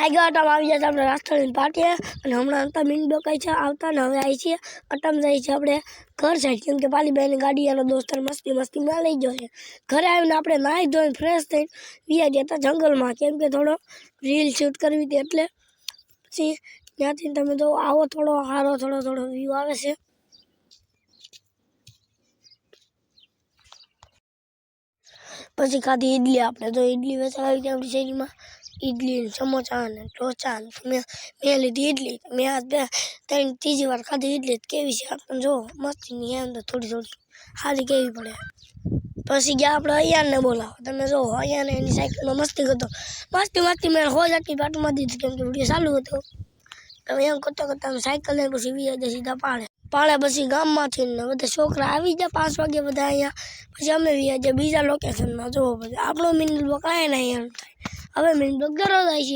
આગળ અટમ આવી જાય આપણે રાષ્ટ્રીય પાર્ટીએ અને હમણાં અંતર મિનિટ કઈ છે આવતા ને હવે આવી છીએ અટમ જાય છે આપણે ઘર સાઈડ કેમ કે પાલીબાઈની ગાડી એનો દોસ્તર મસ્તીમાં લઈ ગયો છે ઘરે આવીને આપણે નાહી ધોઈને ફ્રેશ થઈને વ્યા ગયા હતા જંગલમાં કેમ કે થોડો રીલ શૂટ કરવી હતી એટલે પછી ત્યાંથી તમે જો આવો થોડો સારો થોડો વ્યૂ આવે છે પછી ખાધી ઈડલી આપણે તો ઈડલી વેચાવી હતી આપણી શેરીમાં ઈડલી સમોસા ને ઢોસા ને મેં લીધી ઈડલી મેં આજ ત્રીજી વાર ખાધી ઈડલી કેવી છે આપણને જો મસ્તીની અંદર થોડી સારી કેવી પડે પછી ગયા આપણે અહીંયાને બોલાવો તમે જો અહીંયાને એની સાયકલમાં મસ્તી કરતો મસ્તી મેં હો જાતી પાટમાં દીધી કેમ કે વિડીયો ચાલુ હતો તમે એમ કરતા અમે સાયકલ લઈને પછી વીઆઈ સીધા પાડે પછી ગામમાંથી ને બધા છોકરા આવી ગયા 5 વાગે બધા અહીંયા પછી અમે વીઆઈ બીજા લોકેશનમાં જોવો પછી આપણો મિનિટ કાંઈ નહીં એમ થાય હવે મિનિટ દરરોજ આવી છે